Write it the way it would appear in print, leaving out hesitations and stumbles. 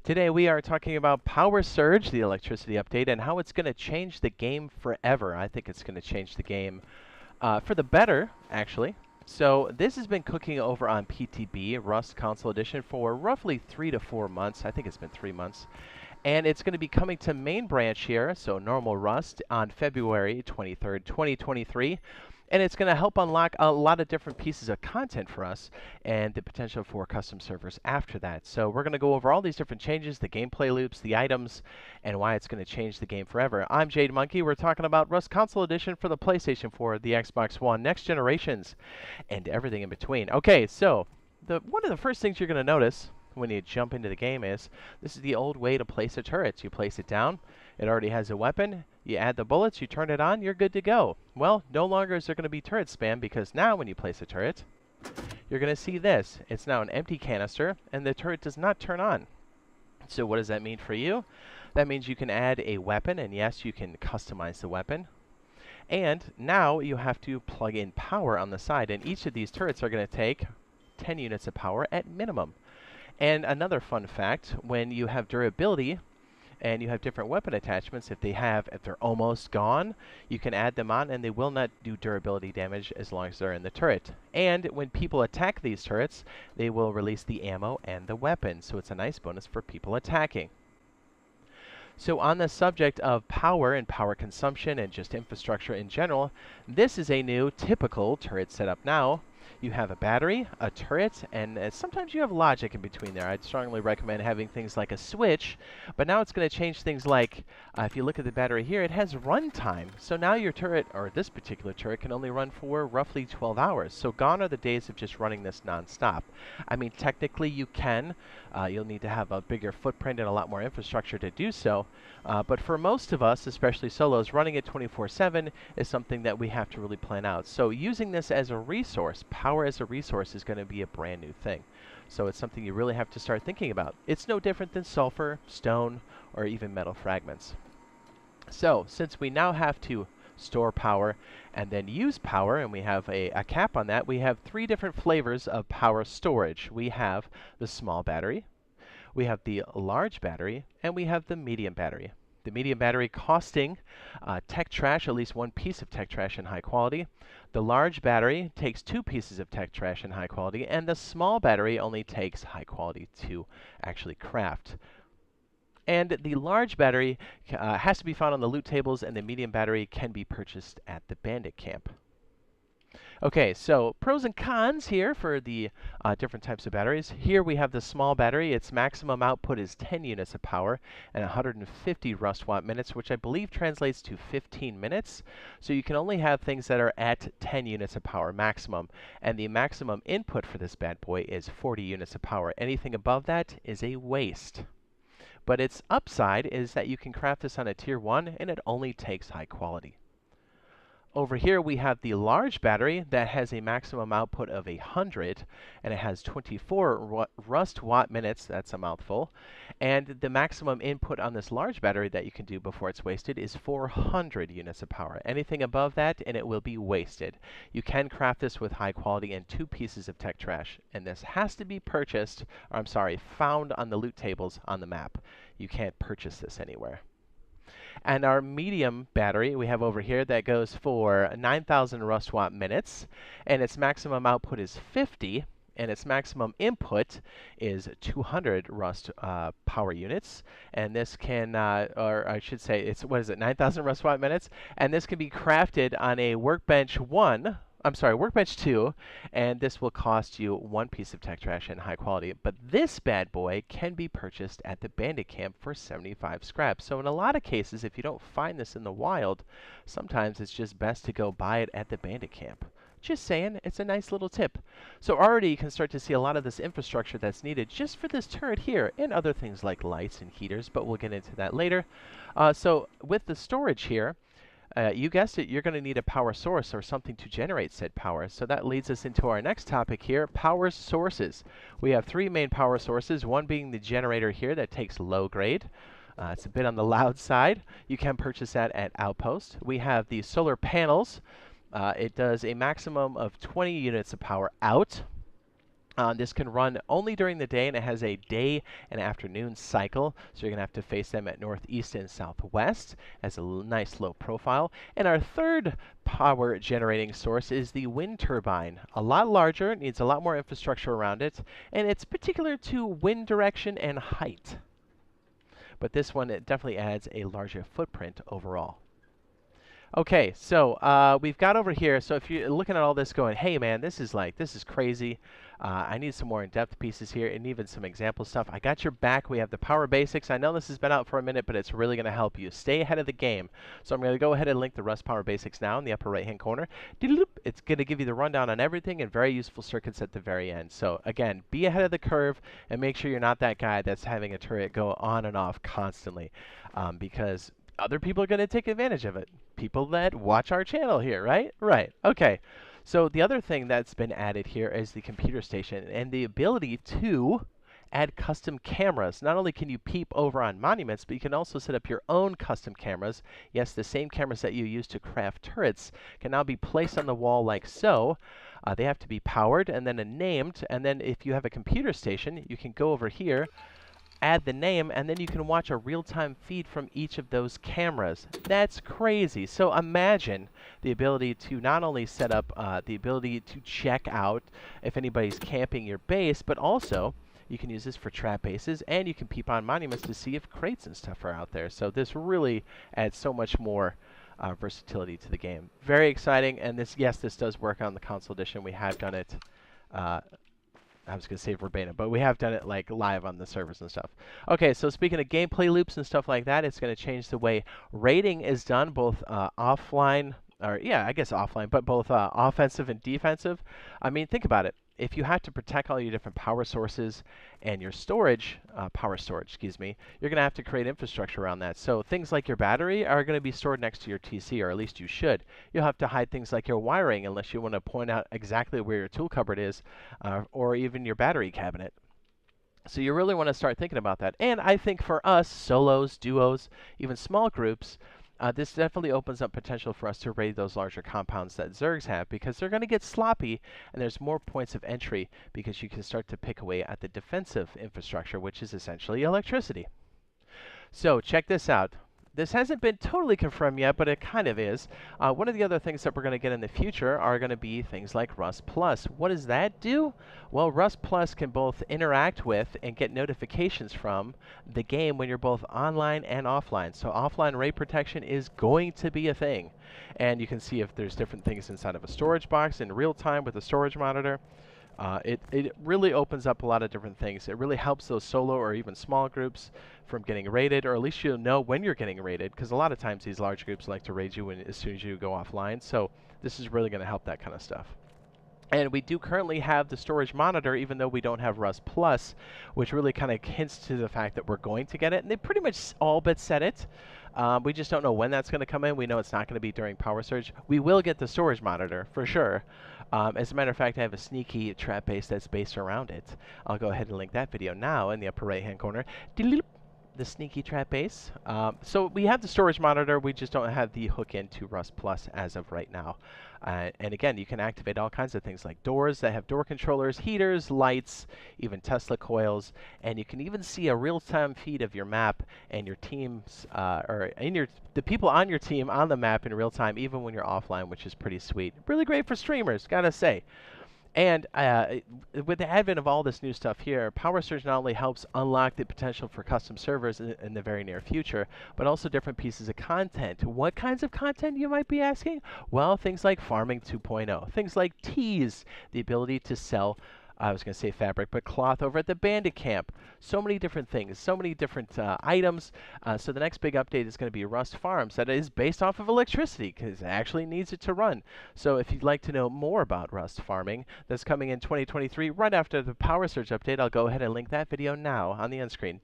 Today we are talking about Power Surge, the electricity update, and how it's going to change the game forever. I think it's going to change the game for the better, actually. So this has been cooking over on PTB, Rust Console Edition, for roughly 3 to 4 months. I think it's been 3 months. And it's going to be coming to main branch here, so normal Rust, on February 23rd, 2023. And it's going to help unlock a lot of different pieces of content for us and the potential for custom servers after that. So we're going to go over all these different changes, the gameplay loops, the items, and why it's going to change the game forever. I'm Jade Monkey. We're talking about Rust Console Edition for the PlayStation 4, the Xbox One, next generations, and everything in between. Okay, so one of the first things you're going to notice when you jump into the game is this is the old way to place a turret. You place it down. It already has a weapon. You add the bullets, you turn it on, you're good to go. Well, no longer is there going to be turret spam because now when you place a turret, you're going to see this. It's now an empty canister, and the turret does not turn on. So what does that mean for you? That means you can add a weapon, and yes, you can customize the weapon. And now you have to plug in power on the side, and each of these turrets are going to take 10 units of power at minimum. And another fun fact, when you have durability, and you have different weapon attachments, if they're almost gone, you can add them on and they will not do durability damage as long as they're in the turret. And when people attack these turrets, they will release the ammo and the weapon, so it's a nice bonus for people attacking. So on the subject of power and power consumption and just infrastructure in general, this is a new typical turret setup now. You have a battery, a turret, and sometimes you have logic in between there. I'd strongly recommend having things like a switch, but now it's going to change things like, if you look at the battery here, it has runtime. So now your turret, or this particular turret, can only run for roughly 12 hours. So gone are the days of just running this non-stop. I mean, technically you can. You'll need to have a bigger footprint and a lot more infrastructure to do so. But for most of us, especially solos, running it 24/7 is something that we have to really plan out. So using this as a resource, power as a resource, is going to be a brand new thing. So it's something you really have to start thinking about. It's no different than sulfur, stone, or even metal fragments. So since we now have to store power and then use power, and we have a cap on that, we have 3 different flavors of power storage. We have the small battery, we have the large battery, and we have the medium battery. The medium battery costing tech trash, at least 1 piece of tech trash in high quality. The large battery takes 2 pieces of tech trash in high quality, and the small battery only takes high quality to actually craft. And the large battery has to be found on the loot tables, and the medium battery can be purchased at the bandit camp. Okay, so pros and cons here for the different types of batteries. Here we have the small battery. Its maximum output is 10 units of power and 150 rust watt minutes, which I believe translates to 15 minutes. So you can only have things that are at 10 units of power maximum. And the maximum input for this bad boy is 40 units of power. Anything above that is a waste. But its upside is that you can craft this on a tier 1, and it only takes high quality. Over here we have the large battery that has a maximum output of 100, and it has 24 rust watt minutes. That's a mouthful. And the maximum input on this large battery that you can do before it's wasted is 400 units of power. Anything above that and it will be wasted. You can craft this with high quality and 2 pieces of tech trash, and this has to be purchased, or I'm sorry, found on the loot tables on the map. You can't purchase this anywhere. And our medium battery we have over here that goes for 9,000 rust watt minutes, and its maximum output is 50, and its maximum input is 200 rust power units. And this can, or I should say, it's, what is it, 9,000 rust watt minutes? And this can be crafted on a workbench 2, and this will cost you 1 piece of tech trash in high quality. But this bad boy can be purchased at the bandit camp for 75 scraps. So in a lot of cases, if you don't find this in the wild, sometimes it's just best to go buy it at the bandit camp. Just saying, it's a nice little tip. So already you can start to see a lot of this infrastructure that's needed just for this turret here, and other things like lights and heaters, but we'll get into that later. So with the storage here, you guessed it, you're going to need a power source or something to generate said power. So that leads us into our next topic here, power sources. We have 3 main power sources, one being the generator here that takes low grade. It's a bit on the loud side. You can purchase that at Outpost. We have the solar panels. It does a maximum of 20 units of power out. This can run only during the day, and it has a day and afternoon cycle. So you're going to have to face them at northeast and southwest as a nice low profile. And our third power generating source is the wind turbine. A lot larger, it needs a lot more infrastructure around it, and it's particular to wind direction and height. But this one, it definitely adds a larger footprint overall. Okay, so we've got over here, so if you're looking at all this going, hey man, this is crazy. I need some more in-depth pieces here and even some example stuff. I got your back. We have the Power Basics. I know this has been out for a minute, but it's really going to help you stay ahead of the game. So I'm going to go ahead and link the Rust Power Basics now in the upper right-hand corner. It's going to give you the rundown on everything and very useful circuits at the very end. So again, be ahead of the curve and make sure you're not that guy that's having a turret go on and off constantly, because other people are going to take advantage of it. People that watch our channel here, right? Right. Okay. So the other thing that's been added here is the computer station and the ability to add custom cameras. Not only can you peep over on monuments, but you can also set up your own custom cameras. Yes, the same cameras that you use to craft turrets can now be placed on the wall like so. They have to be powered and then named. And then if you have a computer station, you can go over here, add the name, and then you can watch a real-time feed from each of those cameras. That's crazy. So imagine the ability to not only set up the ability to check out if anybody's camping your base, but also you can use this for trap bases, and you can peep on monuments to see if crates and stuff are out there. So this really adds so much more versatility to the game. Very exciting, and this does work on the console edition. We have done it I was going to say verbatim, but we have done it like live on the servers and stuff. Okay, so speaking of gameplay loops and stuff like that, it's going to change the way raiding is done, both offline, or yeah, I guess offline, but both offensive and defensive. I mean, think about it. If you have to protect all your different power sources and your storage, power storage, excuse me, you're going to have to create infrastructure around that. So things like your battery are going to be stored next to your TC, or at least you should. You'll have to hide things like your wiring unless you want to point out exactly where your tool cupboard is, or even your battery cabinet. So you really want to start thinking about that. And I think for us, solos, duos, even small groups, this definitely opens up potential for us to raid those larger compounds that Zergs have, because they're going to get sloppy, and there's more points of entry because you can start to pick away at the defensive infrastructure, which is essentially electricity. So check this out. This hasn't been totally confirmed yet, but it kind of is. One of the other things that we're going to get in the future are going to be things like Rust Plus. What does that do? Well, Rust Plus can both interact with and get notifications from the game when you're both online and offline. So offline raid protection is going to be a thing. And you can see if there's different things inside of a storage box in real time with a storage monitor. It really opens up a lot of different things. It really helps those solo or even small groups from getting raided, or at least you'll know when you're getting raided, because a lot of times these large groups like to raid you as soon as you go offline. So this is really going to help that kind of stuff. And we do currently have the storage monitor, even though we don't have Rust Plus, which really kind of hints to the fact that we're going to get it. And they pretty much all but said it. We just don't know when that's going to come in. We know it's not going to be during Power Surge. We will get the storage monitor, for sure. As a matter of fact, I have a sneaky trap base that's based around it. I'll go ahead and link that video now in the upper right-hand corner. The sneaky trap base. So we have the storage monitor. We just don't have the hook into Rust Plus as of right now. And again, you can activate all kinds of things like doors that have door controllers, heaters, lights, even Tesla coils, and you can even see a real-time feed of your map and your teams, the people on your team on the map in real time, even when you're offline, which is pretty sweet. Really great for streamers, gotta say. And with the advent of all this new stuff here, Power Surge not only helps unlock the potential for custom servers in the very near future, but also different pieces of content. What kinds of content, you might be asking? Well, things like Farming 2.0, things like teas, the ability to sell, I was going to say fabric, but cloth over at the bandit camp. So many different things, so many different items. So the next big update is going to be Rust Farms. That is based off of electricity, because it actually needs it to run. So if you'd like to know more about Rust farming, that's coming in 2023, right after the Power Surge update, I'll go ahead and link that video now on the end screen.